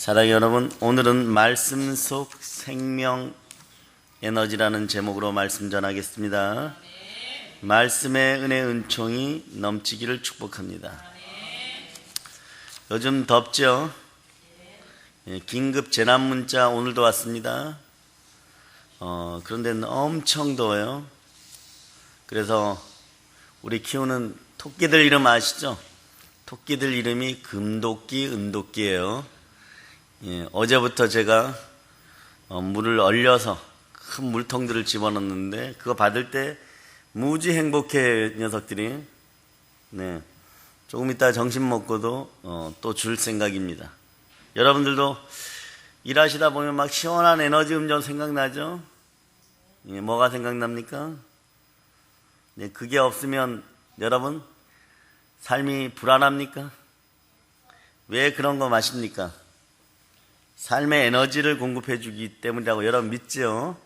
사랑하는 여러분, 오늘은 말씀 속 생명 에너지라는 제목으로 말씀 전하겠습니다. 말씀의 은혜 은총이 넘치기를 축복합니다. 요즘 덥죠? 긴급 재난 문자 오늘도 왔습니다. 그런데 엄청 더워요. 그래서 우리 키우는 토끼들 이름 아시죠? 토끼들 이름이 금도끼, 은도끼예요. 어제부터 제가 물을 얼려서 큰 물통들을 집어넣는데 그거 받을 때 무지 행복해 녀석들이. 조금 이따 점심 먹고도 또 줄 생각입니다. 여러분들도 일하시다 보면 막 시원한 에너지 음료 생각나죠? 뭐가 생각납니까? 그게 없으면 여러분 삶이 불안합니까? 왜 그런 거 마십니까? 삶의 에너지를 공급해 주기 때문이라고 여러분 믿죠?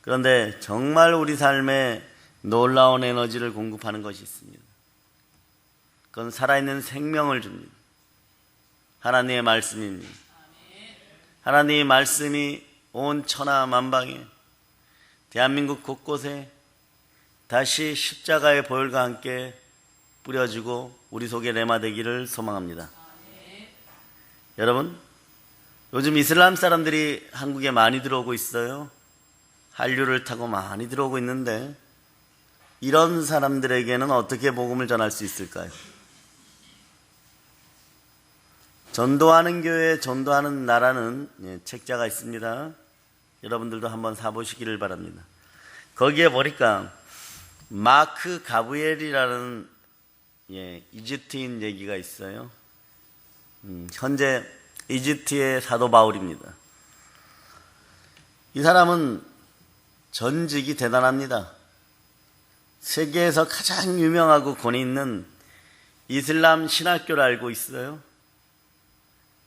그런데 정말 우리 삶에 놀라운 에너지를 공급하는 것이 있습니다. 그건 살아있는 생명을 줍니다. 하나님의 말씀입니다. 하나님의 말씀이 온 천하 만방에 대한민국 곳곳에 다시 십자가의 보혈과 함께 뿌려지고 우리 속에 렘화되기를 소망합니다. 여러분, 요즘 이슬람 사람들이 한국에 많이 들어오고 있어요. 한류를 타고 많이 들어오고 있는데 이런 사람들에게는 어떻게 복음을 전할 수 있을까요? 전도하는 교회, 전도하는 나라는 책자가 있습니다. 여러분들도 한번 사보시기를 바랍니다. 거기에 보니까 마크 가브리엘이라는 이집트인 얘기가 있어요. 현재 이집트의 사도 바울입니다. 이 사람은 전직이 대단합니다. 세계에서 가장 유명하고 권위 있는 이슬람 신학교를 알고 있어요.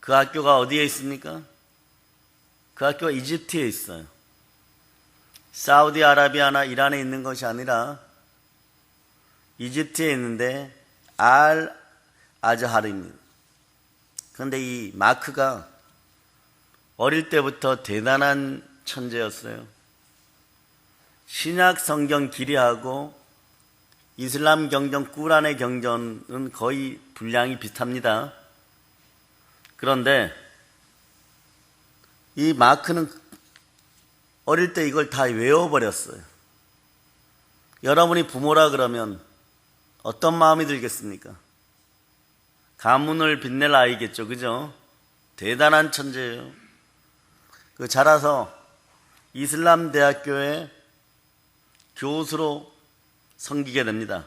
그 학교가 어디에 있습니까? 그 학교가 이집트에 있어요. 사우디아라비아나 이란에 있는 것이 아니라 이집트에 있는데 알 아즈하르입니다. 그런데 이 마크가 어릴 때부터 대단한 천재였어요. 신약 성경 기리하고 이슬람 경전, 꾸란의 경전은 거의 분량이 비슷합니다. 그런데 이 마크는 어릴 때 이걸 다 외워버렸어요. 여러분이 부모라 그러면 어떤 마음이 들겠습니까? 가문을 빛낼 아이겠죠, 그죠? 대단한 천재예요. 자라서 이슬람 대학교에 교수로 섬기게 됩니다.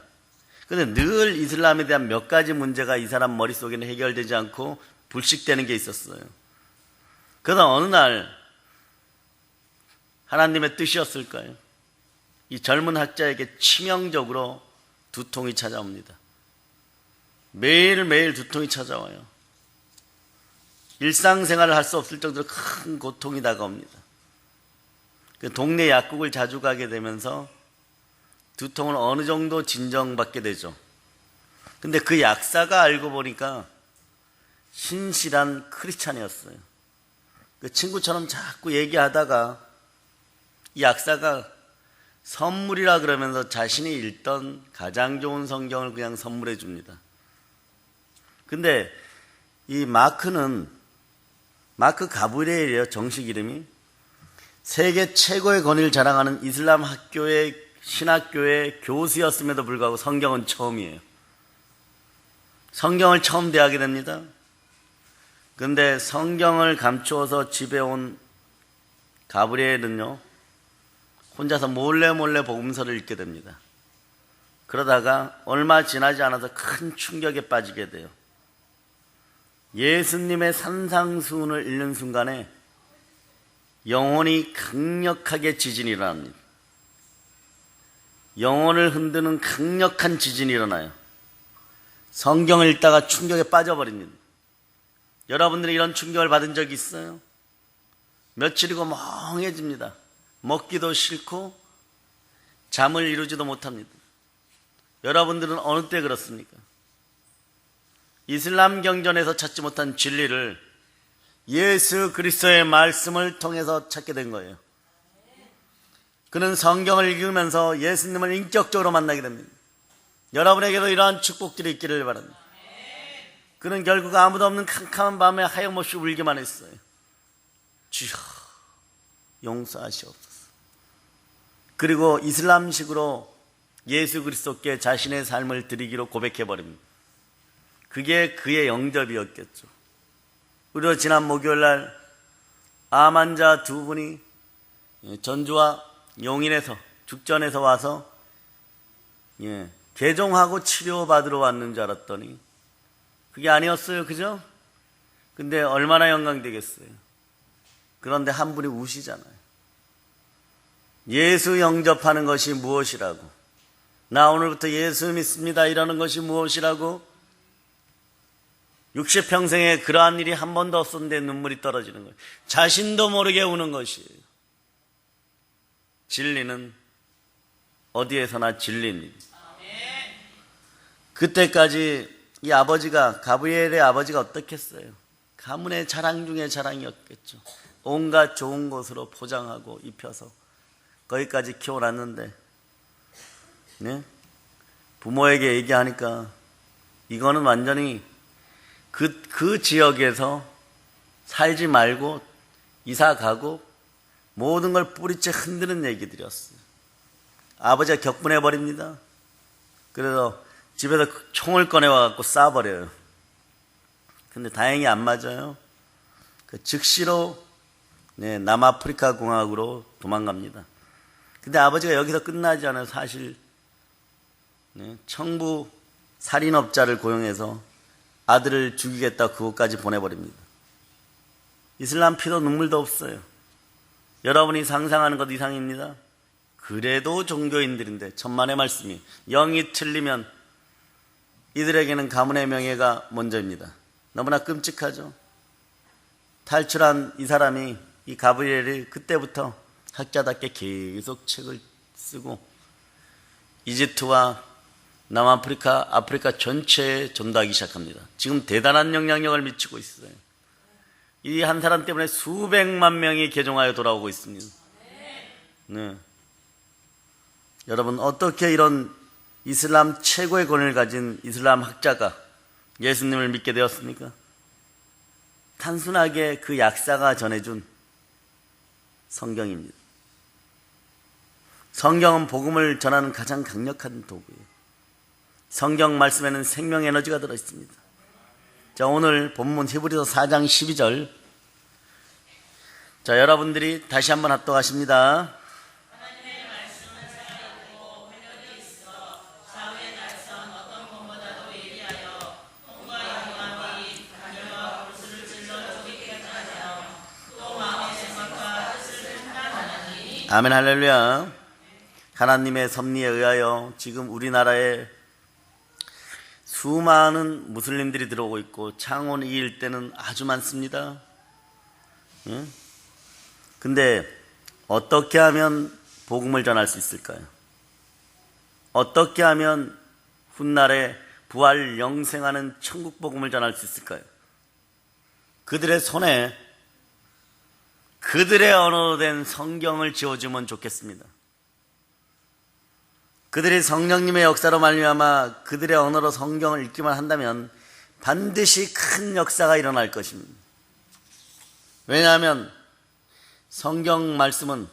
그런데 늘 이슬람에 대한 몇 가지 문제가 이 사람 머릿속에는 해결되지 않고 불식되는 게 있었어요. 그러다 어느 날 하나님의 뜻이었을까요? 이 젊은 학자에게 치명적으로 두통이 찾아옵니다. 매일매일 두통이 찾아와요. 일상생활을 할 수 없을 정도로 큰 고통이 다가옵니다. 동네 약국을 자주 가게 되면서 두통을 어느 정도 진정받게 되죠. 근데 그 약사가 알고 보니까 신실한 크리스찬이었어요. 그 친구처럼 자꾸 얘기하다가 이 약사가 선물이라 그러면서 자신이 읽던 가장 좋은 성경을 그냥 선물해 줍니다. 근데 이 마크 가브리엘이에요. 정식 이름이. 세계 최고의 권위를 자랑하는 이슬람 학교의 신학교의 교수였음에도 불구하고 성경은 처음이에요. 성경을 처음 대하게 됩니다. 그런데 성경을 감추어서 집에 온 가브리엘은요, 혼자서 몰래 복음서를 읽게 됩니다. 그러다가 얼마 지나지 않아서 큰 충격에 빠지게 돼요. 예수님의 산상수훈을 읽는 순간에 영혼이 강력하게 지진이 일어납니다. 영혼을 흔드는 강력한 지진이 일어나요. 성경을 읽다가 충격에 빠져버립니다. 여러분들이 이런 충격을 받은 적이 있어요? 며칠이고 멍해집니다. 먹기도 싫고 잠을 이루지도 못합니다. 여러분들은 어느 때 그렇습니까? 이슬람 경전에서 찾지 못한 진리를 예수 그리스도의 말씀을 통해서 찾게 된 거예요. 그는 성경을 읽으면서 예수님을 인격적으로 만나게 됩니다. 여러분에게도 이러한 축복들이 있기를 바랍니다. 그는 결국 아무도 없는 캄캄한 밤에 하염없이 울기만 했어요. 주여 용서하시옵소서. 그리고 이슬람식으로 예수 그리스도께 자신의 삶을 드리기로 고백해버립니다. 그게 그의 영접이었겠죠. 우리도 지난 목요일날 암 환자 두 분이 전주와 용인에서 죽전에서 와서 개종하고 치료받으러 왔는 줄 알았더니 그게 아니었어요. 그죠? 근데 얼마나 영광되겠어요. 그런데 한 분이 우시잖아요. 예수 영접하는 것이 무엇이라고, 나 오늘부터 예수 믿습니다 이러는 것이 무엇이라고, 60평생에 그러한 일이 한 번도 없었는데 눈물이 떨어지는 거예요. 자신도 모르게 우는 것이에요. 진리는 어디에서나 진리입니다. 그때까지 이 아버지가, 가브리엘의 아버지가 어떻겠어요? 가문의 자랑 중에 자랑이었겠죠. 온갖 좋은 것으로 포장하고 입혀서 거기까지 키워놨는데, 부모에게 얘기하니까 이거는 완전히 그 지역에서 살지 말고 이사 가고 모든 걸 뿌리째 흔드는 얘기들이었어요. 아버지가 격분해버립니다. 그래서 집에서 총을 꺼내와갖고 쏴버려요. 근데 다행히 안 맞아요. 즉시로 남아프리카 공화국으로 도망갑니다. 근데 아버지가 여기서 끝나지 않아요. 사실 청부 살인업자를 고용해서 아들을 죽이겠다 그곳까지 보내버립니다. 이슬람 피도 눈물도 없어요. 여러분이 상상하는 것 이상입니다. 그래도 종교인들인데 천만의 말씀이 영이 틀리면 이들에게는 가문의 명예가 먼저입니다. 너무나 끔찍하죠. 탈출한 이 사람이, 이 가브리엘이 그때부터 학자답게 계속 책을 쓰고 이집트와 남아프리카, 아프리카 전체에 전도하기 시작합니다. 지금 대단한 영향력을 미치고 있어요. 이 한 사람 때문에 수백만 명이 개종하여 돌아오고 있습니다. 여러분, 어떻게 이런 이슬람 최고의 권위를 가진 이슬람 학자가 예수님을 믿게 되었습니까? 단순하게 그 약사가 전해준 성경입니다. 성경은 복음을 전하는 가장 강력한 도구예요. 성경 말씀에는 생명 에너지가 들어있습니다. 자, 오늘 본문 히브리서 4장 12절. 자, 여러분들이 다시 한번 합독하십니다. 아멘, 할렐루야. 하나님의 섭리에 의하여 지금 우리나라에 수많은 무슬림들이 들어오고 있고 창원 이 일대는 아주 많습니다. 근데 어떻게 하면 복음을 전할 수 있을까요? 어떻게 하면 훗날에 부활 영생하는 천국 복음을 전할 수 있을까요? 그들의 손에 그들의 언어로 된 성경을 지어주면 좋겠습니다. 그들이 성령님의 역사로 말미암아 그들의 언어로 성경을 읽기만 한다면 반드시 큰 역사가 일어날 것입니다. 왜냐하면 성경 말씀은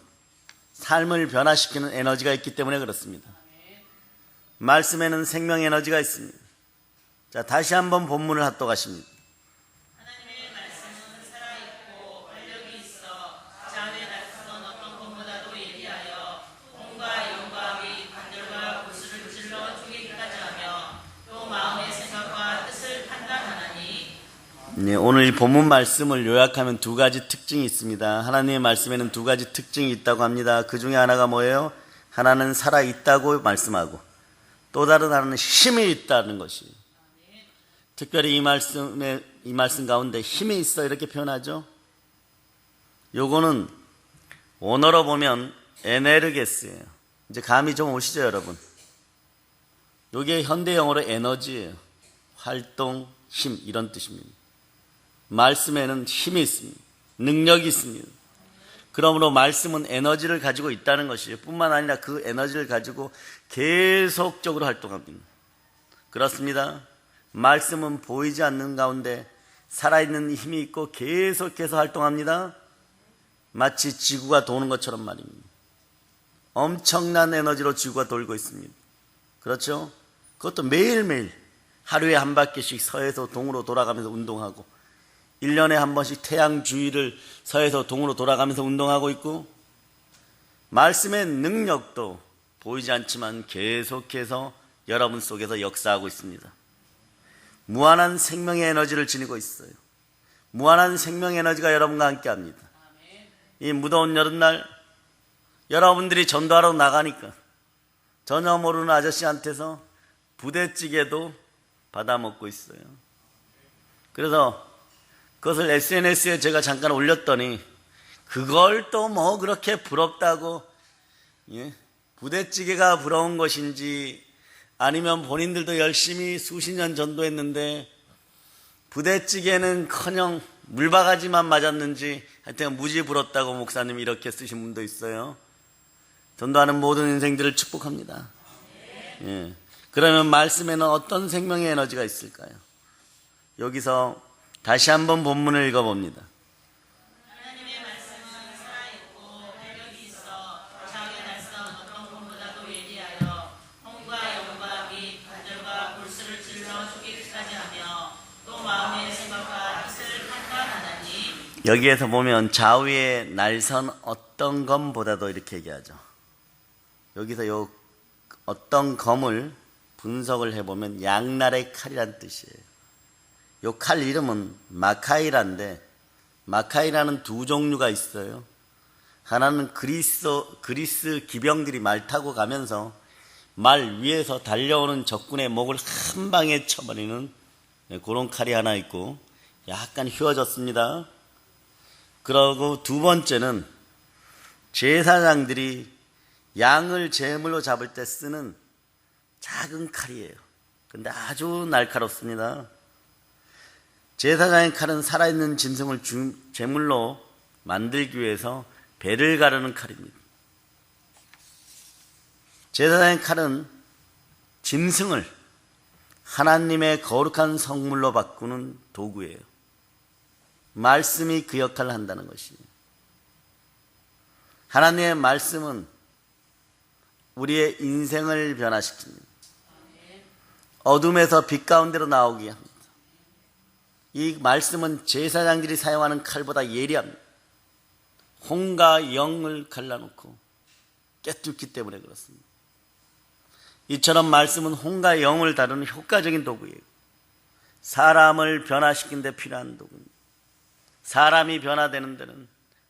삶을 변화시키는 에너지가 있기 때문에 그렇습니다. 말씀에는 생명 에너지가 있습니다. 자, 다시 한번 본문을 합독하십니다. 하나님의 말씀은 살아있고 권력이 있어 자의 날카로운 어떤 것보다도 예리하여 몸과 영과 및 관절과 골수를 찔러 쪼개기까지 하며 또 마음의 생각과 뜻을 판단하나니. 오늘 이 본문 말씀을 요약하면 두 가지 특징이 있습니다. 하나님의 말씀에는 두 가지 특징이 있다고 합니다. 그 중에 하나가 뭐예요? 하나는 살아있다고 말씀하고 또 다른 하나는 힘이 있다는 것이. 특별히 이 말씀 가운데 힘이 있어 이렇게 표현하죠. 요거는 원어로 보면 에네르게스예요. 이제 감이 좀 오시죠, 여러분? 요게 현대 영어로 에너지예요. 활동, 힘, 이런 뜻입니다. 말씀에는 힘이 있습니다. 능력이 있습니다. 그러므로 말씀은 에너지를 가지고 있다는 것이에요. 뿐만 아니라 그 에너지를 가지고 계속적으로 활동합니다. 그렇습니다. 말씀은 보이지 않는 가운데 살아있는 힘이 있고 계속해서 활동합니다. 마치 지구가 도는 것처럼 말입니다. 엄청난 에너지로 지구가 돌고 있습니다. 그렇죠? 그것도 매일매일 하루에 한 바퀴씩 서에서 동으로 돌아가면서 운동하고 1년에 한 번씩 태양 주위를 서에서 동으로 돌아가면서 운동하고 있고, 말씀의 능력도 보이지 않지만 계속해서 여러분 속에서 역사하고 있습니다. 무한한 생명의 에너지를 지니고 있어요. 무한한 생명의 에너지가 여러분과 함께합니다. 이 무더운 여름날 여러분들이 전도하러 나가니까 전혀 모르는 아저씨한테서 부대찌개도 받아먹고 있어요. 그래서 그것을 SNS에 제가 잠깐 올렸더니 그걸 또 뭐 그렇게 부럽다고, 부대찌개가 부러운 것인지 아니면 본인들도 열심히 수십 년 전도했는데 부대찌개는커녕 물바가지만 맞았는지 하여튼 무지 부럽다고 목사님이 이렇게 쓰신 분도 있어요. 전도하는 모든 인생들을 축복합니다. 예. 그러면 말씀에는 어떤 생명의 에너지가 있을까요? 여기서 다시 한번 본문을 읽어봅니다. 하나님의 말씀은 살아있고 활력이 있어 자의 날선 어떤 검보다도 예리하여 홍과 영과 및 관절과 골수를 찔러 죽이기까지 하며 또 마음의 생각과 뜻을 판단하나니. 여기에서 보면 좌우의 날선 어떤 검보다도 이렇게 얘기하죠. 여기서 요 어떤 검을 분석을 해보면 양날의 칼이란 뜻이에요. 요 칼 이름은 마카이라인데, 마카이라는 두 종류가 있어요. 하나는 그리스 기병들이 말 타고 가면서 말 위에서 달려오는 적군의 목을 한 방에 쳐버리는 그런 칼이 하나 있고, 약간 휘어졌습니다. 그리고 두 번째는 제사장들이 양을 제물로 잡을 때 쓰는 작은 칼이에요. 근데 아주 날카롭습니다. 제사장의 칼은 살아있는 짐승을 제물로 만들기 위해서 배를 가르는 칼입니다. 제사장의 칼은 짐승을 하나님의 거룩한 성물로 바꾸는 도구예요. 말씀이 그 역할을 한다는 것이에요. 하나님의 말씀은 우리의 인생을 변화시킵니다. 어둠에서 빛 가운데로 나오게 합니다. 이 말씀은 제사장들이 사용하는 칼보다 예리합니다. 홍과 영을 갈라놓고 꿰뚫기 때문에 그렇습니다. 이처럼 말씀은 홍과 영을 다루는 효과적인 도구예요. 사람을 변화시키는 데 필요한 도구입니다. 사람이 변화되는 데는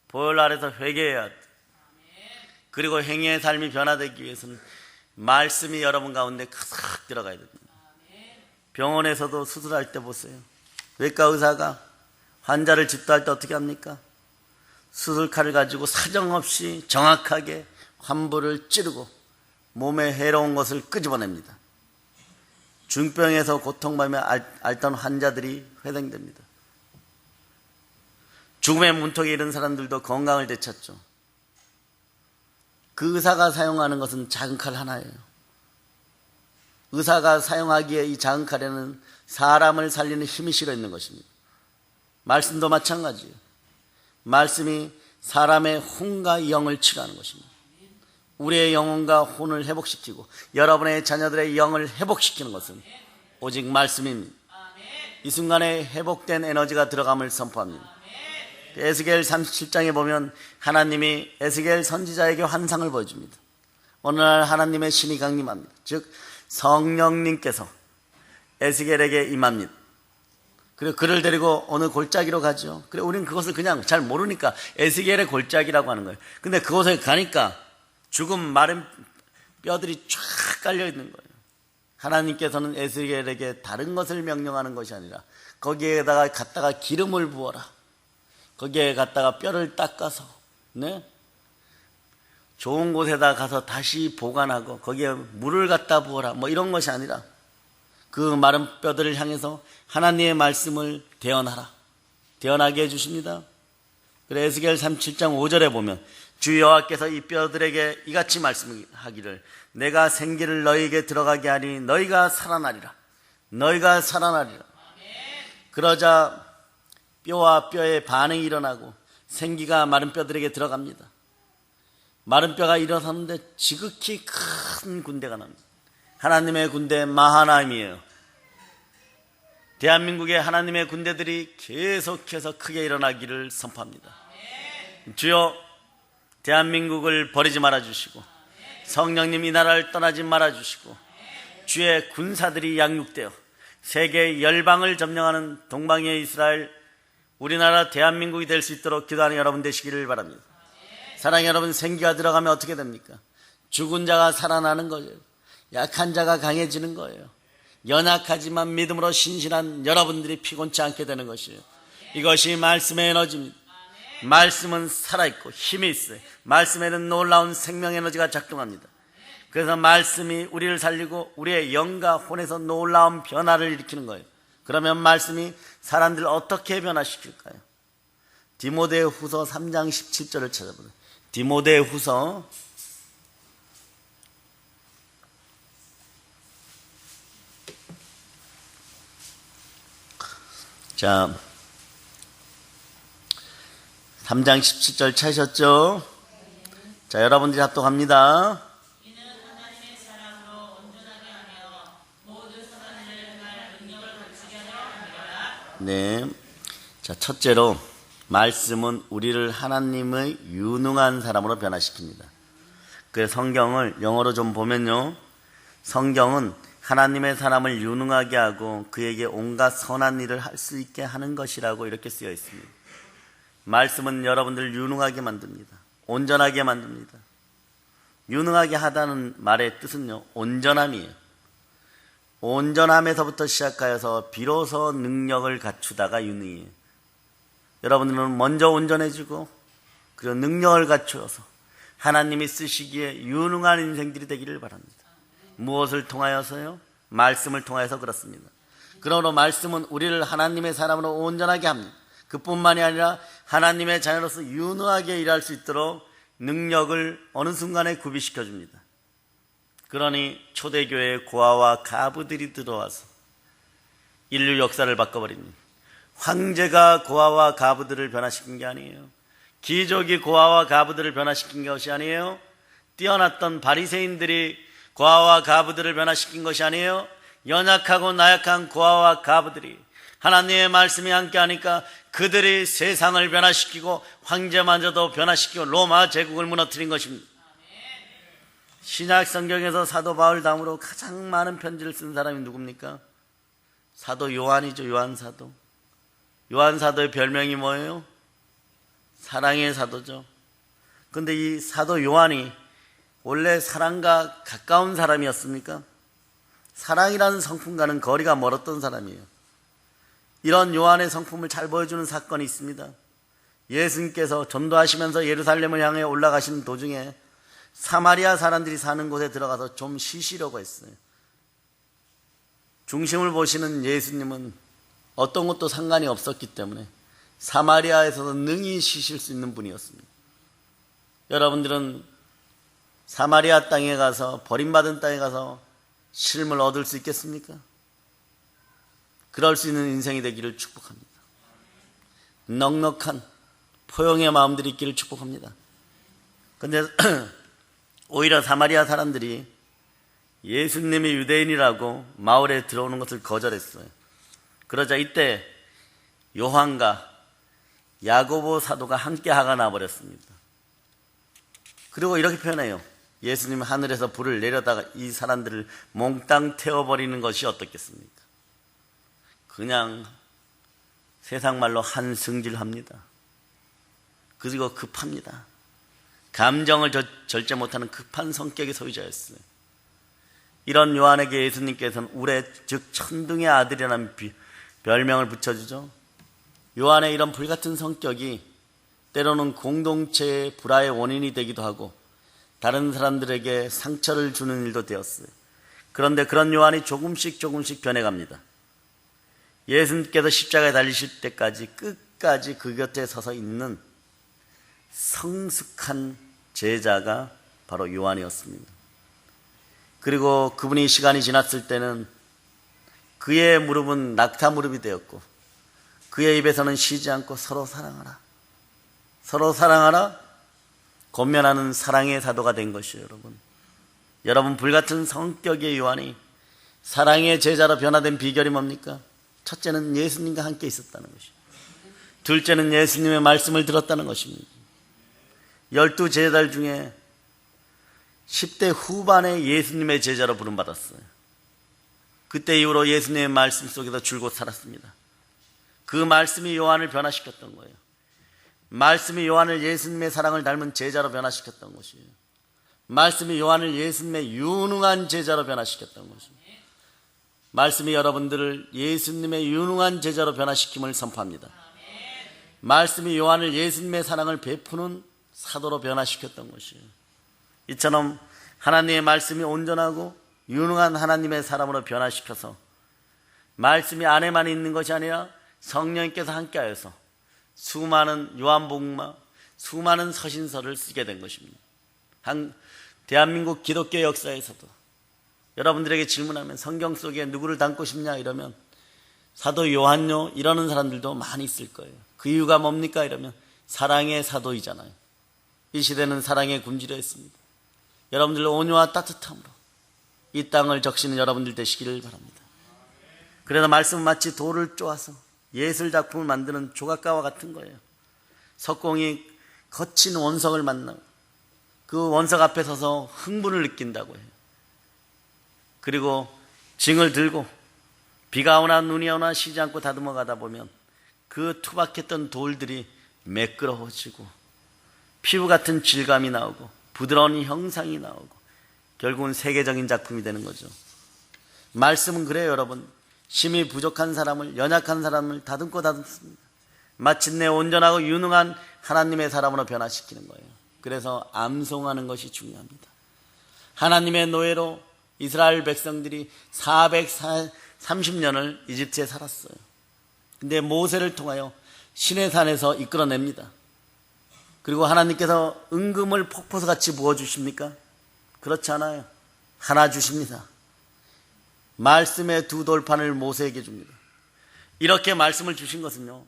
보혈 아래서 회개해야 돼. 그리고 행위의 삶이 변화되기 위해서는 말씀이 여러분 가운데 가득 들어가야 됩니다. 병원에서도 수술할 때 보세요. 외과 의사가 환자를 집도할 때 어떻게 합니까? 수술칼을 가지고 사정없이 정확하게 환부를 찌르고 몸에 해로운 것을 끄집어냅니다. 중병에서 고통받으며 앓던 환자들이 회생됩니다. 죽음의 문턱에 이른 사람들도 건강을 되찾죠. 그 의사가 사용하는 것은 작은 칼 하나예요. 의사가 사용하기에 이 작은 칼에는 사람을 살리는 힘이 실어 있는 것입니다. 말씀도 마찬가지예요. 말씀이 사람의 혼과 영을 치료하는 것입니다. 우리의 영혼과 혼을 회복시키고 여러분의 자녀들의 영을 회복시키는 것은 오직 말씀입니다. 이 순간에 회복된 에너지가 들어감을 선포합니다. 에스겔 37장에 보면 하나님이 에스겔 선지자에게 환상을 보여줍니다. 어느 날 하나님의 신이 강림합니다. 즉 성령님께서 에스겔에게 임합니다. 그리고 그를 데리고 어느 골짜기로 가죠. 그래 우리는 그것을 그냥 잘 모르니까 에스겔의 골짜기라고 하는 거예요. 근데 그곳에 가니까 죽은 마른 뼈들이 쫙 깔려 있는 거예요. 하나님께서는 에스겔에게 다른 것을 명령하는 것이 아니라 거기에다가 갖다가 기름을 부어라. 거기에 갖다가 뼈를 닦아서 좋은 곳에다 가서 다시 보관하고 거기에 물을 갖다 부어라. 뭐 이런 것이 아니라 그 마른 뼈들을 향해서 하나님의 말씀을 대언하게 해주십니다. 그래서 에스겔 37장 5절에 보면 주 여호와께서 이 뼈들에게 이같이 말씀하기를 내가 생기를 너희에게 들어가게 하니 너희가 살아나리라. 너희가 살아나리라. 그러자 뼈와 뼈의 반응이 일어나고 생기가 마른 뼈들에게 들어갑니다. 마른 뼈가 일어서는데 지극히 큰 군대가 납니다. 하나님의 군대 마하나임이에요. 대한민국의 하나님의 군대들이 계속해서 크게 일어나기를 선포합니다. 주여 대한민국을 버리지 말아주시고 성령님 이 나라를 떠나지 말아주시고 주의 군사들이 양육되어 세계 열방을 점령하는 동방의 이스라엘 우리나라 대한민국이 될 수 있도록 기도하는 여러분 되시기를 바랍니다. 사랑하는 여러분, 생기가 들어가면 어떻게 됩니까? 죽은 자가 살아나는 거예요. 약한 자가 강해지는 거예요. 연약하지만 믿음으로 신실한 여러분들이 피곤치 않게 되는 것이에요. 이것이 말씀의 에너지입니다. 말씀은 살아있고 힘이 있어요. 말씀에는 놀라운 생명 에너지가 작동합니다. 그래서 말씀이 우리를 살리고 우리의 영과 혼에서 놀라운 변화를 일으키는 거예요. 그러면 말씀이 사람들을 어떻게 변화시킬까요? 디모데후서 3장 17절을 찾아보세요. 디모데후서 자 3장 17절 찾으셨죠? 자, 여러분들이 합독합니다. 이는 하나님의 사랑으로 온전하게 하며 모든 선한 일을 행할 능력을 갖추게 하려 함이라. 네. 자, 첫째로 말씀은 우리를 하나님의 유능한 사람으로 변화시킵니다. 그 성경을 영어로 좀 보면요. 성경은 하나님의 사람을 유능하게 하고 그에게 온갖 선한 일을 할 수 있게 하는 것이라고 이렇게 쓰여 있습니다. 말씀은 여러분들을 유능하게 만듭니다. 온전하게 만듭니다. 유능하게 하다는 말의 뜻은요, 온전함이에요. 온전함에서부터 시작하여서 비로소 능력을 갖추다가 유능이에요. 여러분들은 먼저 온전해지고 그리고 능력을 갖추어서 하나님이 쓰시기에 유능한 인생들이 되기를 바랍니다. 무엇을 통하여서요? 말씀을 통하여서 그렇습니다. 그러므로 말씀은 우리를 하나님의 사람으로 온전하게 합니다. 그뿐만이 아니라 하나님의 자녀로서 유능하게 일할 수 있도록 능력을 어느 순간에 구비시켜 줍니다. 그러니 초대교회에 고아와 가부들이 들어와서 인류 역사를 바꿔버립니다. 황제가 고아와 가부들을 변화시킨 게 아니에요. 귀족이 고아와 가부들을 변화시킨 것이 아니에요. 뛰어났던 바리새인들이 고아와 가부들을 변화시킨 것이 아니에요. 연약하고 나약한 고아와 가부들이 하나님의 말씀이 함께하니까 그들이 세상을 변화시키고 황제마저도 변화시키고 로마 제국을 무너뜨린 것입니다. 신약 성경에서 사도 바울 다음으로 가장 많은 편지를 쓴 사람이 누굽니까? 사도 요한이죠. 요한사도. 요한사도의 별명이 뭐예요? 사랑의 사도죠. 그런데 이 사도 요한이 원래 사랑과 가까운 사람이었습니까? 사랑이라는 성품과는 거리가 멀었던 사람이에요. 이런 요한의 성품을 잘 보여주는 사건이 있습니다. 예수님께서 전도하시면서 예루살렘을 향해 올라가시는 도중에 사마리아 사람들이 사는 곳에 들어가서 좀 쉬시려고 했어요. 중심을 보시는 예수님은 어떤 것도 상관이 없었기 때문에 사마리아에서도 능히 쉬실 수 있는 분이었습니다. 여러분들은 사마리아 땅에 가서 버림받은 땅에 가서 쉼을 얻을 수 있겠습니까? 그럴 수 있는 인생이 되기를 축복합니다. 넉넉한 포용의 마음들이 있기를 축복합니다. 그런데 오히려 사마리아 사람들이 예수님이 유대인이라고 마을에 들어오는 것을 거절했어요. 그러자 이때 요한과 야고보 사도가 함께 화가 나버렸습니다. 그리고 이렇게 표현해요. 예수님 하늘에서 불을 내려다가 이 사람들을 몽땅 태워버리는 것이 어떻겠습니까? 그냥 세상 말로 한승질합니다. 그리고 급합니다. 감정을 절제 못하는 급한 성격의 소유자였어요. 이런 요한에게 예수님께서는 우레 즉 천둥의 아들이라는 별명을 붙여주죠. 요한의 이런 불같은 성격이 때로는 공동체의 불화의 원인이 되기도 하고 다른 사람들에게 상처를 주는 일도 되었어요. 그런데 그런 요한이 조금씩 변해갑니다. 예수님께서 십자가에 달리실 때까지 끝까지 그 곁에 서서 있는 성숙한 제자가 바로 요한이었습니다. 그리고 그분이 시간이 지났을 때는 그의 무릎은 낙타 무릎이 되었고 그의 입에서는 쉬지 않고 서로 사랑하라, 서로 사랑하라 권면하는 사랑의 사도가 된 것이에요. 여러분 불같은 성격의 요한이 사랑의 제자로 변화된 비결이 뭡니까? 첫째는 예수님과 함께 있었다는 것이에요. 둘째는 예수님의 말씀을 들었다는 것입니다. 12제자들 중에 10대 후반에 예수님의 제자로 부름받았어요. 그때 이후로 예수님의 말씀 속에서 줄곧 살았습니다. 그 말씀이 요한을 변화시켰던 거예요. 말씀이 요한을 예수님의 사랑을 닮은 제자로 변화시켰던 것이에요. 말씀이 요한을 예수님의 유능한 제자로 변화시켰던 것입니다. 말씀이 여러분들을 예수님의 유능한 제자로 변화시킴을 선포합니다. 말씀이 요한을 예수님의 사랑을 베푸는 사도로 변화시켰던 것이에요. 이처럼 하나님의 말씀이 온전하고 유능한 하나님의 사람으로 변화시켜서 말씀이 안에만 있는 것이 아니라 성령께서 함께하여서 수많은 요한복음과 수많은 서신서를 쓰게 된 것입니다. 대한민국 기독교 역사에서도 여러분들에게 질문하면 성경 속에 누구를 담고 싶냐 이러면 사도 요한요 이러는 사람들도 많이 있을 거예요. 그 이유가 뭡니까 이러면 사랑의 사도이잖아요. 이 시대는 사랑의 굶주려 있습니다. 여러분들 온유와 따뜻함으로 이 땅을 적시는 여러분들 되시기를 바랍니다. 그래서 말씀은 마치 돌을 쪼아서 예술 작품을 만드는 조각가와 같은 거예요. 석공이 거친 원석을 만나고 그 원석 앞에 서서 흥분을 느낀다고 해요. 그리고 징을 들고 비가 오나 눈이 오나 쉬지 않고 다듬어 가다 보면 그 투박했던 돌들이 매끄러워지고 피부 같은 질감이 나오고 부드러운 형상이 나오고 결국은 세계적인 작품이 되는 거죠. 말씀은 그래요, 여러분. 힘이 부족한 사람을, 연약한 사람을 다듬고 다듬습니다. 마침내 온전하고 유능한 하나님의 사람으로 변화시키는 거예요. 그래서 암송하는 것이 중요합니다. 하나님의 노예로 이스라엘 백성들이 430년을 이집트에 살았어요. 근데 모세를 통하여 시내산에서 이끌어냅니다. 그리고 하나님께서 은금을 폭포수같이 부어주십니까? 그렇지 않아요. 하나 주십니다. 말씀의 두 돌판을 모세에게 줍니다. 이렇게 말씀을 주신 것은요,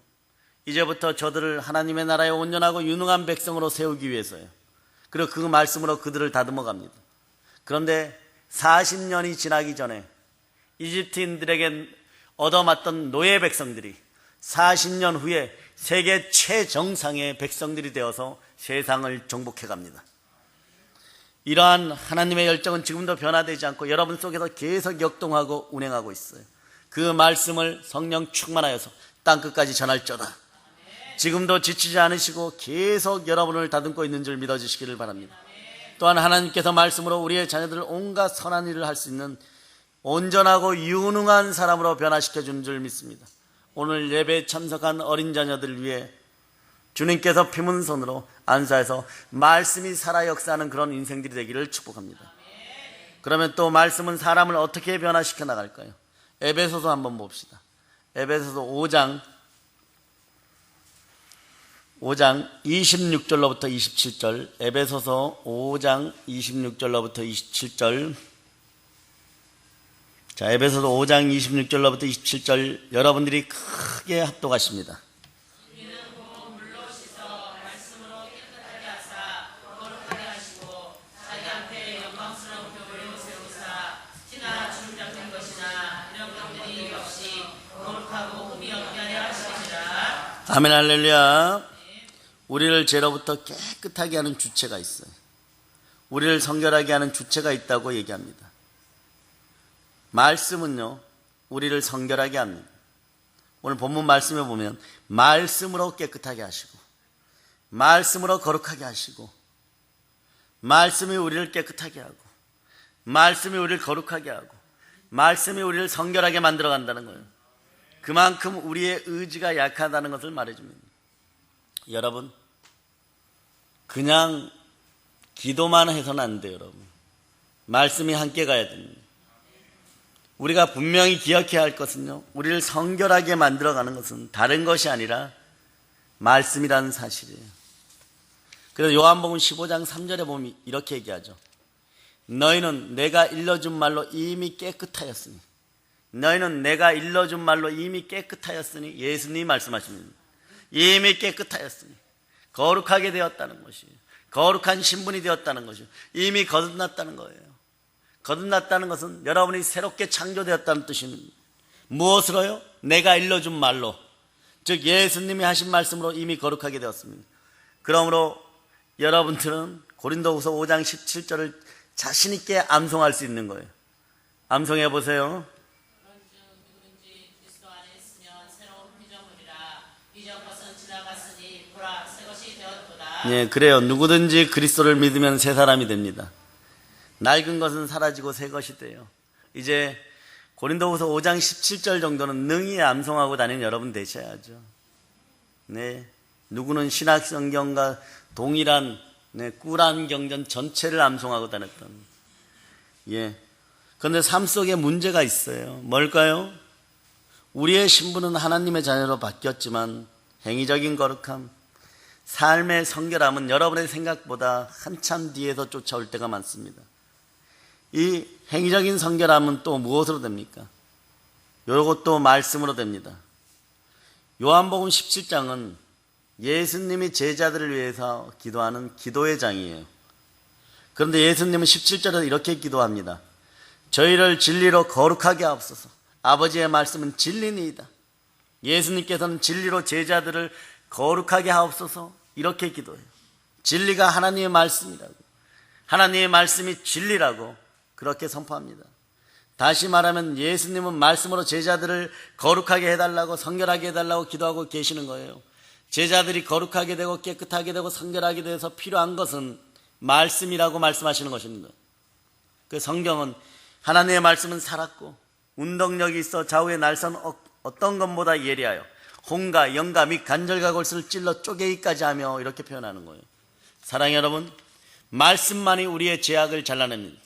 이제부터 저들을 하나님의 나라에 온전하고 유능한 백성으로 세우기 위해서예요. 그리고 그 말씀으로 그들을 다듬어 갑니다. 그런데 40년이 지나기 전에 이집트인들에게 얻어맞던 노예 백성들이 40년 후에 세계 최정상의 백성들이 되어서 세상을 정복해 갑니다. 이러한 하나님의 열정은 지금도 변화되지 않고 여러분 속에서 계속 역동하고 운행하고 있어요. 그 말씀을 성령 충만하여서 땅끝까지 전할지어다. 지금도 지치지 않으시고 계속 여러분을 다듬고 있는 줄 믿어주시기를 바랍니다. 또한 하나님께서 말씀으로 우리의 자녀들을 온갖 선한 일을 할 수 있는 온전하고 유능한 사람으로 변화시켜 주는 줄 믿습니다. 오늘 예배에 참석한 어린 자녀들을 위해 주님께서 피문 손으로 안수해서 말씀이 살아 역사하는 그런 인생들이 되기를 축복합니다. 그러면 또 말씀은 사람을 어떻게 변화시켜 나갈까요? 에베소서 한번 봅시다. 에베소서 5장 26절로부터 27절, 에베소서 5장 26절로부터 27절. 자, 에베소서 5장 26절로부터 27절 여러분들이 크게 합독하십니다. 아멘, 할렐루야. 우리를 죄로부터 깨끗하게 하는 주체가 있어요. 우리를 성결하게 하는 주체가 있다고 얘기합니다. 말씀은요, 우리를 성결하게 합니다. 오늘 본문 말씀에 보면 말씀으로 깨끗하게 하시고 말씀으로 거룩하게 하시고 말씀이 우리를 깨끗하게 하고 말씀이 우리를 거룩하게 하고 말씀이 우리를 성결하게 만들어 간다는 거예요. 그만큼 우리의 의지가 약하다는 것을 말해줍니다. 여러분, 그냥 기도만 해서는 안 돼요. 여러분, 말씀이 함께 가야 됩니다. 우리가 분명히 기억해야 할 것은요, 우리를 성결하게 만들어가는 것은 다른 것이 아니라 말씀이라는 사실이에요. 그래서 요한복음 15장 3절에 보면 이렇게 얘기하죠. 너희는 내가 일러준 말로 이미 깨끗하였으니, 너희는 내가 일러준 말로 이미 깨끗하였으니, 예수님이 말씀하십니다. 이미 깨끗하였으니, 거룩하게 되었다는 것이, 거룩한 신분이 되었다는 것이, 이미 거듭났다는 거예요. 거듭났다는 것은 여러분이 새롭게 창조되었다는 뜻입니다. 무엇으로요? 내가 일러준 말로, 즉 예수님이 하신 말씀으로 이미 거룩하게 되었습니다. 그러므로 여러분들은 고린도후서 5장 17절을 자신 있게 암송할 수 있는 거예요. 암송해 보세요. 그런즉 누구든지 그리스도 안에 있으면 새로운 피조물이라. 이전 것은 지나갔으니 보라 새 것이 되었도다. 예, 그래요. 누구든지 그리스도를 믿으면 새 사람이 됩니다. 낡은 것은 사라지고 새 것이 돼요. 이제 고린도후서 5장 17절 정도는 능히 암송하고 다니는 여러분 되셔야죠. 네, 누구는 신약 성경과 동일한 꿀한 경전 전체를 암송하고 다녔던. 예. 그런데 삶 속에 문제가 있어요. 뭘까요? 우리의 신분은 하나님의 자녀로 바뀌었지만 행위적인 거룩함, 삶의 성결함은 여러분의 생각보다 한참 뒤에서 쫓아올 때가 많습니다. 이 행위적인 성결함은 또 무엇으로 됩니까? 이것도 말씀으로 됩니다. 요한복음 17장은 예수님이 제자들을 위해서 기도하는 기도의 장이에요. 그런데 예수님은 17절에 이렇게 기도합니다. 저희를 진리로 거룩하게 하옵소서. 아버지의 말씀은 진리니이다. 예수님께서는 진리로 제자들을 거룩하게 하옵소서 이렇게 기도해요. 진리가 하나님의 말씀이라고, 하나님의 말씀이 진리라고 그렇게 선포합니다. 다시 말하면 예수님은 말씀으로 제자들을 거룩하게 해달라고, 성결하게 해달라고 기도하고 계시는 거예요. 제자들이 거룩하게 되고 깨끗하게 되고 성결하게 돼서 필요한 것은 말씀이라고 말씀하시는 것입니다. 그 성경은 하나님의 말씀은 살았고 운동력이 있어 좌우의 날선 어떤 것보다 예리하여 홍과 영과 및 간절과 골수를 찔러 쪼개기까지 하며 이렇게 표현하는 거예요. 사랑하는 여러분, 말씀만이 우리의 죄악을 잘라냅니다.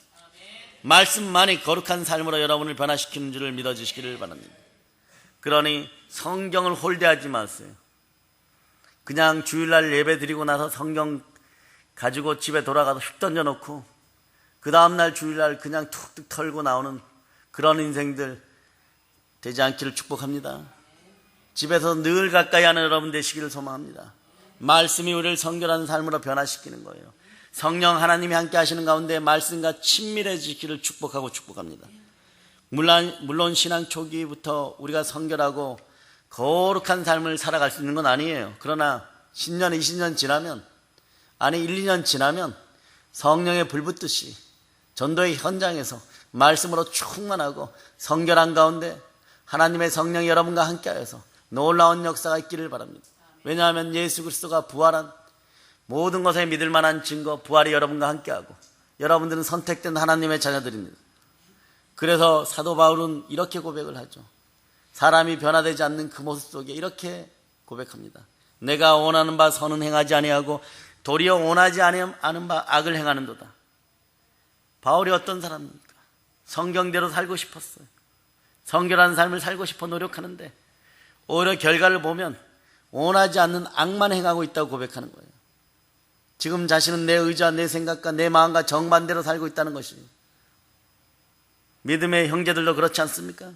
말씀만이 거룩한 삶으로 여러분을 변화시키는 줄을 믿어주시기를 바랍니다. 그러니 성경을 홀대하지 마세요. 그냥 주일날 예배 드리고 나서 성경 가지고 집에 돌아가서 휙 던져놓고 그 다음날 주일날 그냥 툭툭 털고 나오는 그런 인생들 되지 않기를 축복합니다. 집에서 늘 가까이 하는 여러분 되시기를 소망합니다. 말씀이 우리를 성결한 삶으로 변화시키는 거예요. 성령 하나님이 함께 하시는 가운데 말씀과 친밀해지기를 축복합니다. 물론 신앙 초기부터 우리가 성결하고 거룩한 삶을 살아갈 수 있는 건 아니에요. 그러나 10년, 20년 지나면, 아니 1, 2년 지나면 성령의 불 붙듯이 전도의 현장에서 말씀으로 충만하고 성결한 가운데 하나님의 성령이 여러분과 함께하여서 놀라운 역사가 있기를 바랍니다. 왜냐하면 예수 그리스도가 부활한 모든 것에 믿을 만한 증거, 부활이 여러분과 함께하고 여러분들은 선택된 하나님의 자녀들입니다. 그래서 사도 바울은 이렇게 고백을 하죠. 사람이 변화되지 않는 그 모습 속에 이렇게 고백합니다. 내가 원하는 바 선은 행하지 아니하고 도리어 원하지 않은 바 악을 행하는도다. 바울이 어떤 사람입니까? 성경대로 살고 싶었어요. 성결한 삶을 살고 싶어 노력하는데 오히려 결과를 보면 원하지 않는 악만 행하고 있다고 고백하는 거예요. 지금 자신은 내 의지와 내 생각과 내 마음과 정반대로 살고 있다는 것입니다. 믿음의 형제들도 그렇지 않습니까?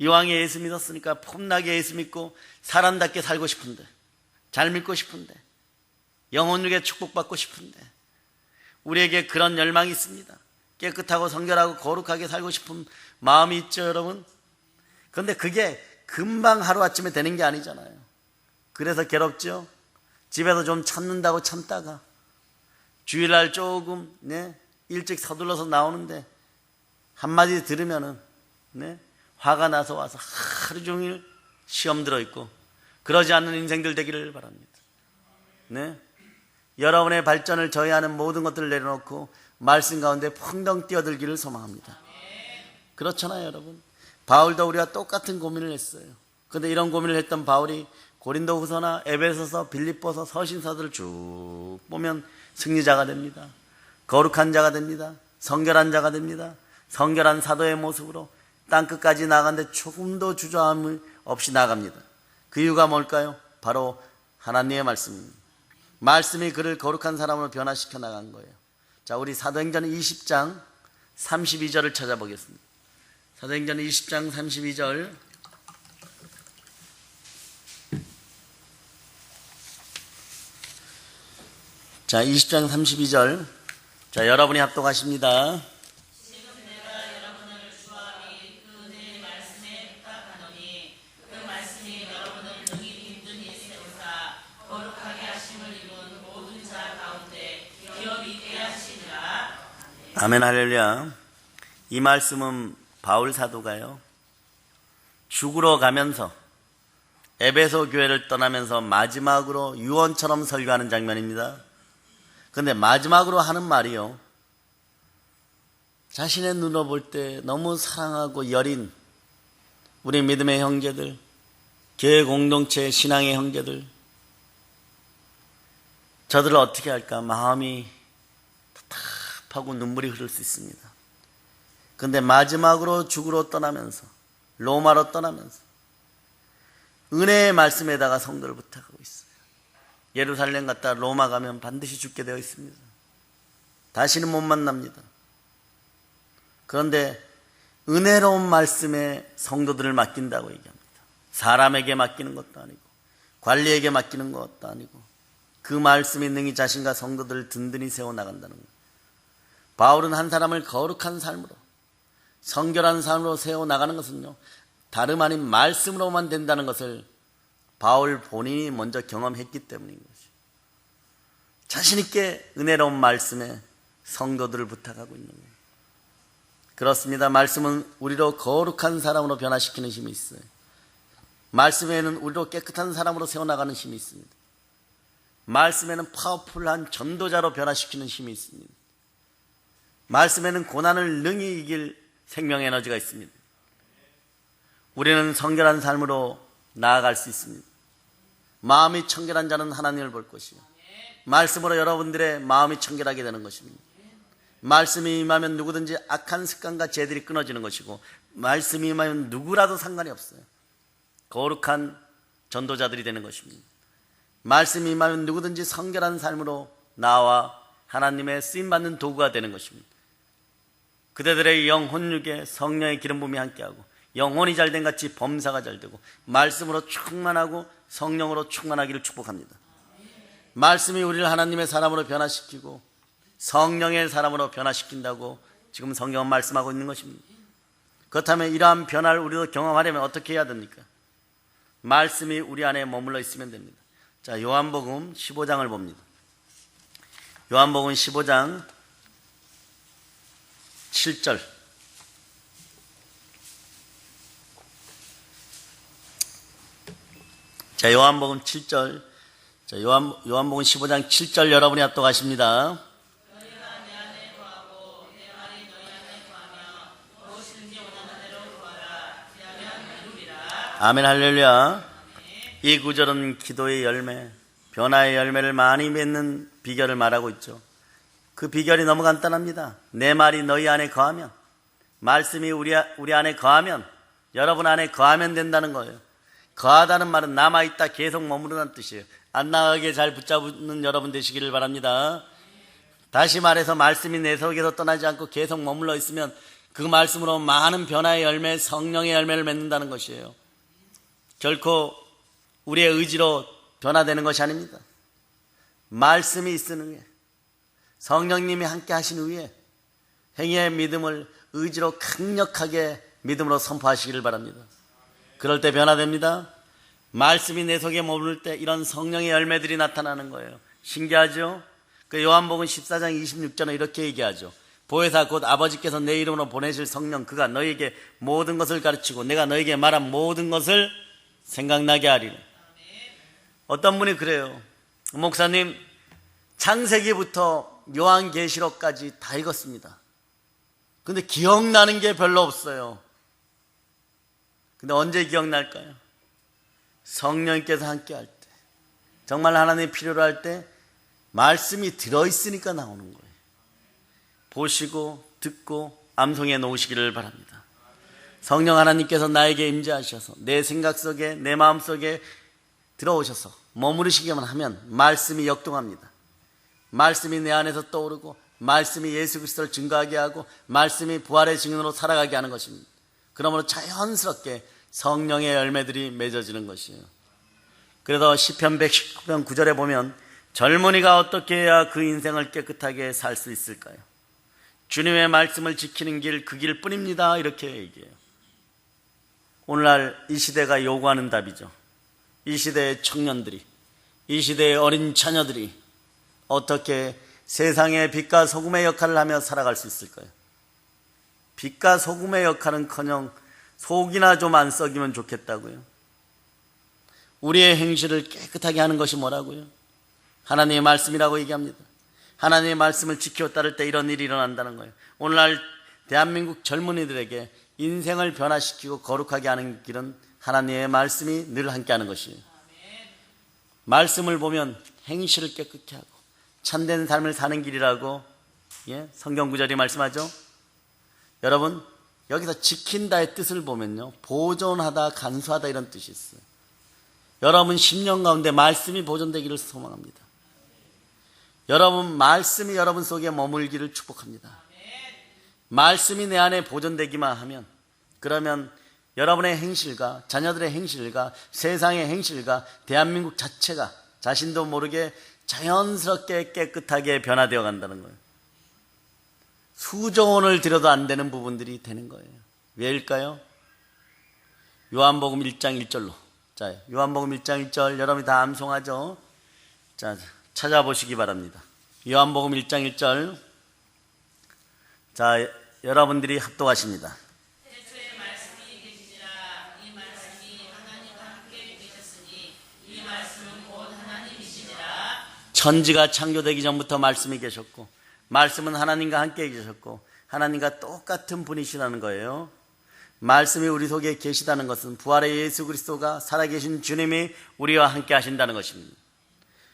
이왕에 예수 믿었으니까 폼나게 예수 믿고 사람답게 살고 싶은데, 잘 믿고 싶은데, 영혼육에 축복받고 싶은데 우리에게 그런 열망이 있습니다. 깨끗하고 성결하고 거룩하게 살고 싶은 마음이 있죠, 여러분. 그런데 그게 금방 하루아침에 되는 게 아니잖아요. 그래서 괴롭죠. 집에서 좀 참는다고 참다가 주일날 조금 일찍 서둘러서 나오는데 한마디 들으면은 화가 나서 와서 하루 종일 시험 들어있고 그러지 않는 인생들 되기를 바랍니다. 여러분의 발전을 저해하는 모든 것들을 내려놓고 말씀 가운데 풍덩 뛰어들기를 소망합니다. 그렇잖아요, 여러분. 바울도 우리와 똑같은 고민을 했어요. 그런데 이런 고민을 했던 바울이 고린도후서나 에베소서, 빌립보서, 서신서들을 쭉 보면 승리자가 됩니다. 거룩한 자가 됩니다. 성결한 자가 됩니다. 성결한 사도의 모습으로 땅끝까지 나가는데 조금도 주저함 없이 나갑니다. 그 이유가 뭘까요? 바로 하나님의 말씀입니다. 말씀이 그를 거룩한 사람으로 변화시켜 나간 거예요. 자, 우리 사도행전 20장 32절을 찾아보겠습니다. 사도행전 20장 32절. 자, 20장 32절. 자, 여러분이 합독하십니다. 지금 내가 여러분을 주와 및 그 은혜의 말씀에 부탁하노니 그 말씀이 여러분을 능히 빈준히 세우사 거룩하게 하심을 입은 모든 자 가운데 기업 있게 하시니라. 아멘, 할렐루야. 이 말씀은 바울 사도가요, 죽으러 가면서 에베소 교회를 떠나면서 마지막으로 유언처럼 설교하는 장면입니다. 그런데 마지막으로 하는 말이요, 자신의 눈으로 볼 때 너무 사랑하고 여린 우리 믿음의 형제들, 교회 공동체 신앙의 형제들, 저들을 어떻게 할까 마음이 답답하고 눈물이 흐를 수 있습니다. 그런데 마지막으로 죽으러 떠나면서, 로마로 떠나면서 은혜의 말씀에다가 성도를 부탁하고 있어요. 예루살렘 갔다 로마 가면 반드시 죽게 되어 있습니다. 다시는 못 만납니다. 그런데 은혜로운 말씀에 성도들을 맡긴다고 얘기합니다. 사람에게 맡기는 것도 아니고 관리에게 맡기는 것도 아니고 그 말씀이 능히 자신과 성도들을 든든히 세워나간다는 거예요. 바울은 한 사람을 거룩한 삶으로, 성결한 삶으로 세워나가는 것은요, 다름 아닌 말씀으로만 된다는 것을 바울 본인이 먼저 경험했기 때문인 것이죠. 자신 있게 은혜로운 말씀에 성도들을 부탁하고 있는 거예요. 그렇습니다. 말씀은 우리로 거룩한 사람으로 변화시키는 힘이 있어요. 말씀에는 우리로 깨끗한 사람으로 세워나가는 힘이 있습니다. 말씀에는 파워풀한 전도자로 변화시키는 힘이 있습니다. 말씀에는 고난을 능히 이길 생명 에너지가 있습니다. 우리는 성결한 삶으로 나아갈 수 있습니다. 마음이 청결한 자는 하나님을 볼 것이요, 말씀으로 여러분들의 마음이 청결하게 되는 것입니다. 말씀이 임하면 누구든지 악한 습관과 죄들이 끊어지는 것이고, 말씀이 임하면 누구라도 상관이 없어요. 거룩한 전도자들이 되는 것입니다. 말씀이 임하면 누구든지 성결한 삶으로 나와 하나님의 쓰임받는 도구가 되는 것입니다. 그대들의 영 혼육에 성령의 기름 부음이 함께하고 영혼이 잘된 같이 범사가 잘되고 말씀으로 충만하고 성령으로 충만하기를 축복합니다. 말씀이 우리를 하나님의 사람으로 변화시키고 성령의 사람으로 변화시킨다고 지금 성경은 말씀하고 있는 것입니다. 그렇다면 이러한 변화를 우리도 경험하려면 어떻게 해야 됩니까? 말씀이 우리 안에 머물러 있으면 됩니다. 자, 요한복음 15장을 봅니다. 요한복음 15장 7절. 자, 요한복음 7절. 자, 요한복음 15장 7절 여러분이 합독하십니다. 너희가 내 안에 거하고 내 말이 너희 안에 거하면 무엇이든지 원하는 대로 구하라. 그리하면 이루리라. 아멘, 할렐루야. 이 구절은 기도의 열매, 변화의 열매를 많이 맺는 비결을 말하고 있죠. 그 비결이 너무 간단합니다. 내 말이 너희 안에 거하면, 말씀이 우리 안에 거하면, 여러분 안에 거하면 된다는 거예요. 거하다는 말은 남아있다, 계속 머무르는 뜻이에요. 안 나가게 잘 붙잡는 여러분 되시기를 바랍니다. 다시 말해서 말씀이 내 속에서 떠나지 않고 계속 머물러 있으면 그 말씀으로 많은 변화의 열매, 성령의 열매를 맺는다는 것이에요. 결코 우리의 의지로 변화되는 것이 아닙니다. 말씀이 있은 후에, 성령님이 함께 하신 후에 행위의 믿음을 의지로 강력하게 믿음으로 선포하시기를 바랍니다. 그럴 때 변화됩니다. 말씀이 내 속에 머물 때 이런 성령의 열매들이 나타나는 거예요. 신기하죠? 그 요한복음 14장 26절은 이렇게 얘기하죠. 보혜사 곧 아버지께서 내 이름으로 보내실 성령, 그가 너희에게 모든 것을 가르치고 내가 너희에게 말한 모든 것을 생각나게 하리라. 어떤 분이 그래요. 목사님, 창세기부터 요한계시록까지 다 읽었습니다. 근데 기억나는 게 별로 없어요. 근데 언제 기억날까요? 성령님께서 함께 할 때, 정말 하나님이 필요로 할 때 말씀이 들어있으니까 나오는 거예요. 보시고 듣고 암송해 놓으시기를 바랍니다. 성령 하나님께서 나에게 임재하셔서 내 생각 속에 내 마음 속에 들어오셔서 머무르시기만 하면 말씀이 역동합니다. 말씀이 내 안에서 떠오르고 말씀이 예수 그리스도를 증거하게 하고 말씀이 부활의 증인으로 살아가게 하는 것입니다. 그러므로 자연스럽게 성령의 열매들이 맺어지는 것이에요. 그래서 시편 119편 9절에 보면 젊은이가 어떻게 해야 그 인생을 깨끗하게 살 수 있을까요? 주님의 말씀을 지키는 길, 그 길 뿐입니다. 이렇게 얘기해요. 오늘날 이 시대가 요구하는 답이죠. 이 시대의 청년들이, 이 시대의 어린 자녀들이 어떻게 세상의 빛과 소금의 역할을 하며 살아갈 수 있을까요? 빛과 소금의 역할은커녕 속이나 좀 안 썩이면 좋겠다고요. 우리의 행실을 깨끗하게 하는 것이 뭐라고요? 하나님의 말씀이라고 얘기합니다. 하나님의 말씀을 지켜 따를 때 이런 일이 일어난다는 거예요. 오늘날 대한민국 젊은이들에게 인생을 변화시키고 거룩하게 하는 길은 하나님의 말씀이 늘 함께하는 것이에요. 말씀을 보면 행실을 깨끗게 하고 참된 삶을 사는 길이라고 성경 구절이 말씀하죠. 여러분, 여기서 지킨다의 뜻을 보면요, 보존하다, 간수하다 이런 뜻이 있어요. 여러분 10년 가운데 말씀이 보존되기를 소망합니다. 여러분 말씀이 여러분 속에 머물기를 축복합니다. 말씀이 내 안에 보존되기만 하면, 그러면 여러분의 행실과 자녀들의 행실과 세상의 행실과 대한민국 자체가 자신도 모르게 자연스럽게 깨끗하게 변화되어 간다는 거예요. 수조 원을 들여도 안 되는 부분들이 되는 거예요. 왜일까요? 요한복음 1장 1절로. 자, 요한복음 1장 1절 여러분이 다 암송하죠? 자, 찾아보시기 바랍니다. 요한복음 1장 1절. 자, 여러분들이 합독하십니다. 태초에 말씀이 계시니라. 이 말씀이 하나님과 함께 계셨으니 이 말씀은 곧 하나님이시니라. 천지가 창조되기 전부터 말씀이 계셨고 말씀은 하나님과 함께 계셨고 하나님과 똑같은 분이시라는 거예요. 말씀이 우리 속에 계시다는 것은 부활의 예수 그리스도가 살아계신 주님이 우리와 함께 하신다는 것입니다.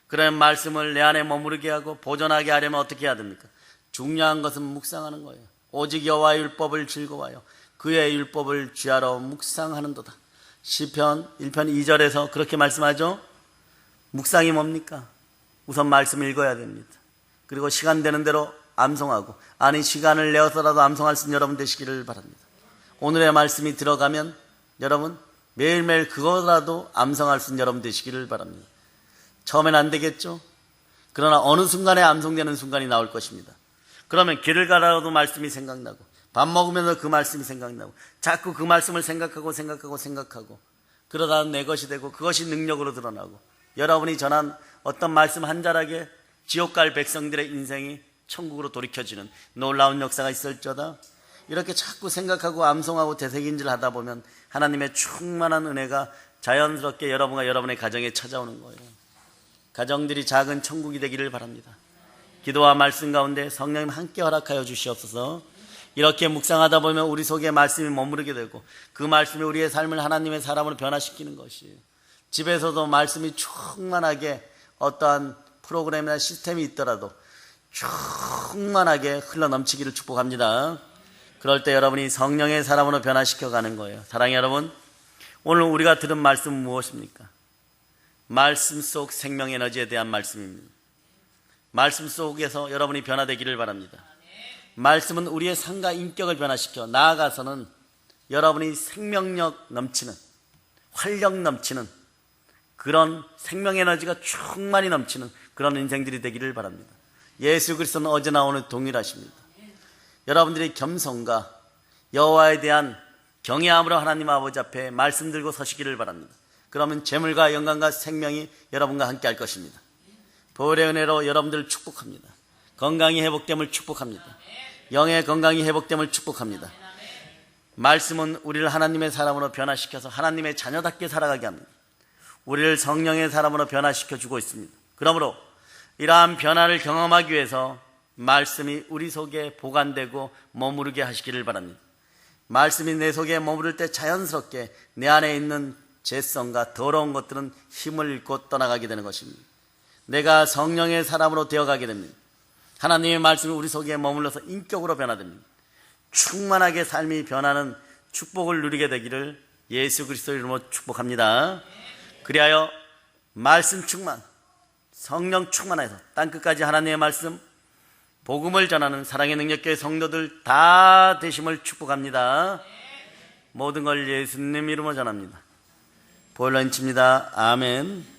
그런 말씀을 내 안에 머무르게 하고 보존하게 하려면 어떻게 해야 됩니까? 중요한 것은 묵상하는 거예요. 오직 여호와의 율법을 즐거워하여 그의 율법을 쥐하러 묵상하는도다. 시편 1편 2절에서 그렇게 말씀하죠. 묵상이 뭡니까? 우선 말씀을 읽어야 됩니다. 그리고 시간 되는 대로 암송하고, 아니 시간을 내어서라도 암송할 수 있는 여러분 되시기를 바랍니다. 오늘의 말씀이 들어가면 여러분 매일매일 그거라도 암송할 수 있는 여러분 되시기를 바랍니다. 처음엔 안 되겠죠? 그러나 어느 순간에 암송되는 순간이 나올 것입니다. 그러면 길을 가다가도 말씀이 생각나고, 밥 먹으면서 그 말씀이 생각나고, 자꾸 그 말씀을 생각하고 그러다 내 것이 되고 그것이 능력으로 드러나고, 여러분이 전한 어떤 말씀 한 자락에 지옥 갈 백성들의 인생이 천국으로 돌이켜지는 놀라운 역사가 있을지어다. 이렇게 자꾸 생각하고 암송하고 되새김질 하다 보면 하나님의 충만한 은혜가 자연스럽게 여러분과 여러분의 가정에 찾아오는 거예요. 가정들이 작은 천국이 되기를 바랍니다. 기도와 말씀 가운데 성령님 함께 허락하여 주시옵소서. 이렇게 묵상하다 보면 우리 속에 말씀이 머무르게 되고 그 말씀이 우리의 삶을 하나님의 사람으로 변화시키는 것이에요. 집에서도 말씀이 충만하게 어떠한 프로그램이나 시스템이 있더라도 충만하게 흘러넘치기를 축복합니다. 그럴 때 여러분이 성령의 사람으로 변화시켜가는 거예요. 사랑하는 여러분, 오늘 우리가 들은 말씀은 무엇입니까? 말씀 속 생명 에너지에 대한 말씀입니다. 말씀 속에서 여러분이 변화되기를 바랍니다. 말씀은 우리의 삶과 인격을 변화시켜 나아가서는 여러분이 생명력 넘치는, 활력 넘치는 그런 생명 에너지가 충만히 넘치는 그런 인생들이 되기를 바랍니다. 예수 그리스도는 어제나 오늘 동일하십니다. 여러분들이 겸손과 여호와에 대한 경외함으로 하나님 아버지 앞에 말씀 들고 서시기를 바랍니다. 그러면 재물과 영광과 생명이 여러분과 함께 할 것입니다. 보혈의 은혜로 여러분들을 축복합니다. 건강이 회복됨을 축복합니다. 영의 건강이 회복됨을 축복합니다. 말씀은 우리를 하나님의 사람으로 변화시켜서 하나님의 자녀답게 살아가게 합니다. 우리를 성령의 사람으로 변화시켜 주고 있습니다. 그러므로 이러한 변화를 경험하기 위해서 말씀이 우리 속에 보관되고 머무르게 하시기를 바랍니다. 말씀이 내 속에 머무를 때 자연스럽게 내 안에 있는 죄성과 더러운 것들은 힘을 잃고 떠나가게 되는 것입니다. 내가 성령의 사람으로 되어가게 됩니다. 하나님의 말씀이 우리 속에 머물러서 인격으로 변화됩니다. 충만하게 삶이 변하는 축복을 누리게 되기를 예수 그리스도 이름으로 축복합니다. 그리하여 말씀 충만, 성령 충만해서 땅끝까지 하나님의 말씀, 복음을 전하는 사랑의 능력교회 성도들 다 되심을 축복합니다. 모든 걸 예수님 이름으로 전합니다. 보일러인칩니다. 아멘.